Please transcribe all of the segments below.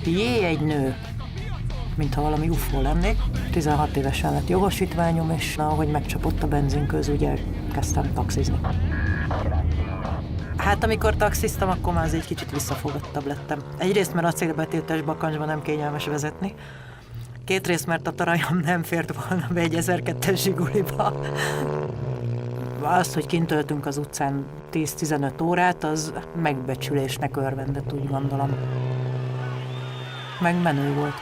Jé, egy nő. Mintha valami UFO lennék. 16 évesen lett jogosítványom, és ahogy megcsapott a benzinköz, ugye kezdtem taxizni. Hát amikor taxiztam, akkor már az egy kicsit visszafogottabb lettem. Egyrészt, mert acélbetétes bakancsban nem kényelmes vezetni. Kétrészt, mert a tarajom nem fért volna be egy 1002-es Zsiguliba. Az, hogy kint töltünk az utcán 10-15 órát, az megbecsülésnek örvendett, úgy gondolom. Meg menő volt.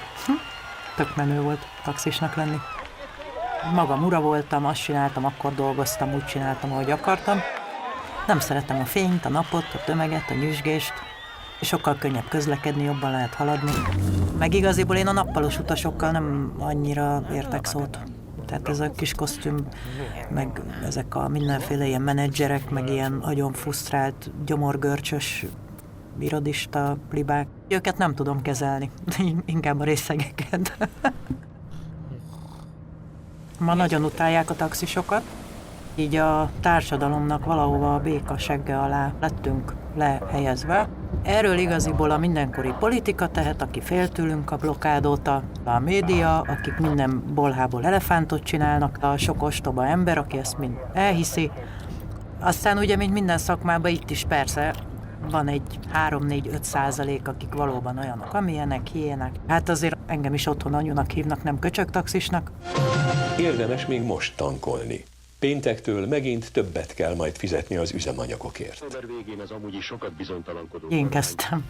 Tök menő volt taxisnak lenni. Magam ura voltam, azt csináltam, akkor dolgoztam, úgy csináltam, ahogy akartam. Nem szeretem a fényt, a napot, a tömeget, a nyüzsgést. Sokkal könnyebb közlekedni, jobban lehet haladni. Meg igaziból én a nappalos utasokkal nem annyira értek szót. Tehát ez a kis kosztüm, meg ezek a mindenféle ilyen menedzserek, meg ilyen nagyon frusztrált, gyomorgörcsös irodista libák. Őket nem tudom kezelni, inkább a részegeket. Ma nagyon utálják a taxisokat, így a társadalomnak valahova a béka segge alá lettünk lehelyezve. Erről igaziból a mindenkori politika tehet, aki fél tőlünk a blokkádot, a média, akik minden bolhából elefántot csinálnak, a sok ostoba ember, aki ezt mind elhiszi. Aztán ugye, mint minden szakmában, itt is persze van egy 3-4-5%, akik valóban olyanok, amilyenek, hiének. Hát azért engem is otthon anyunak hívnak, nem köcsögtaxisnak. Érdemes még most tankolni. Péntektől megint többet kell majd fizetni az üzemanyagokért. Én kezdtem.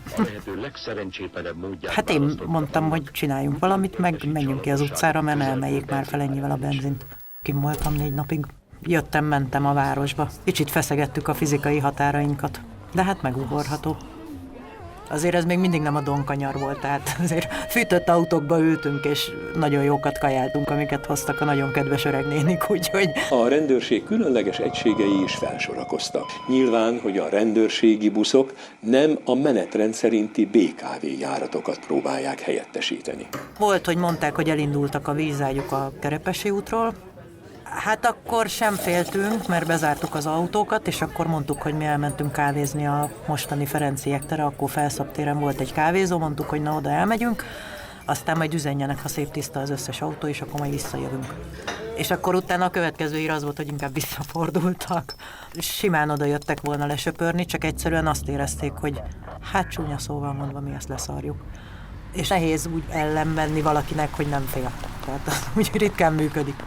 Hát én mondtam, hogy csináljunk valamit, meg menjünk ki az utcára, mert emeljék már fel ennyivel a benzint. Kim voltam 4 napig. Jöttem, mentem a városba. Kicsit feszegettük a fizikai határainkat. De hát megugorható. Azért ez még mindig nem a Donkanyar volt, tehát azért fűtött autókba ültünk, és nagyon jókat kajáltunk, amiket hoztak a nagyon kedves öreg nénik, úgyhogy... A rendőrség különleges egységei is felsorakoztak. Nyilván, hogy a rendőrségi buszok nem a menetrend szerinti BKV járatokat próbálják helyettesíteni. Volt, hogy mondták, hogy elindultak a vízágyuk a Kerepesi útról. Hát akkor sem féltünk, mert bezártuk az autókat, és akkor mondtuk, hogy mi elmentünk kávézni a mostani Ferenciek tere, akkor Felszabtéren volt egy kávézó, mondtuk, hogy na oda elmegyünk, aztán majd üzenjenek, ha szép tiszta az összes autó, és akkor majd visszajövünk. És akkor utána a következő ír az volt, hogy inkább visszafordultak. Simán oda jöttek volna lesöpörni, csak egyszerűen azt érezték, hogy hát csúnya szóval mondva, mi ezt leszarjuk. És nehéz úgy ellenvenni valakinek, hogy nem fél. Tehát az úgy ritkán működik.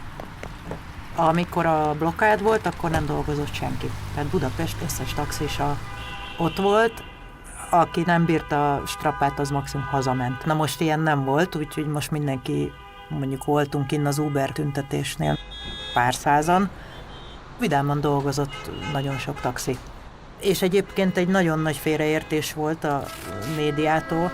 Amikor a blokkád volt, akkor nem dolgozott senki. Tehát Budapest összes taxisa ott volt, aki nem bírta a strappát, az maximum hazament. Na most ilyen nem volt, úgyhogy most mindenki, mondjuk voltunk innen az Uber tüntetésnél pár százan. Vidáman dolgozott nagyon sok taxi. És egyébként egy nagyon nagy félreértés volt a médiától,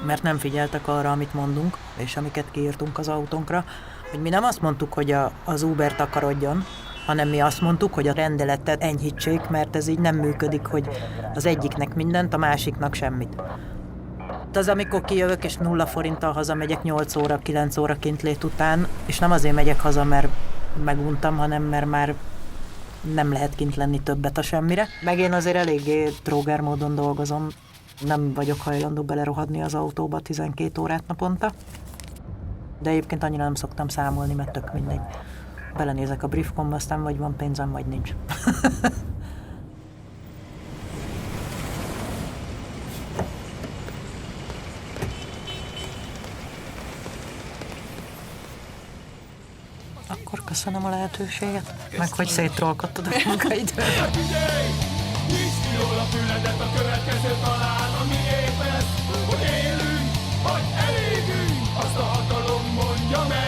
mert nem figyeltek arra, amit mondunk, és amiket kiírtunk az autónkra, hogy mi nem azt mondtuk, hogy az Uber takarodjon, hanem mi azt mondtuk, hogy a rendeletet enyhítsék, mert ez így nem működik, hogy az egyiknek mindent, a másiknak semmit. Az, amikor kijövök és 0 forinttal hazamegyek 8 óra, 9 óra kintlét után, és nem azért megyek haza, mert meguntam, hanem mert már nem lehet kint lenni többet a semmire. Meg én azért eléggé tróger módon dolgozom, nem vagyok hajlandó belerohadni az autóba 12 órát naponta. De egyébként annyira nem szoktam számolni, mert tök mindegy. Belenézek a briefkomba, aztán vagy van pénzem, vagy nincs. Akkor köszönöm a lehetőséget, meg hogy széttrollkodtad a munkaidőt. Nyisd ki jól a füledet, a következő talán a miénk lesz, hogy élünk, vagy elégünk, azt a hatalom mondja meg.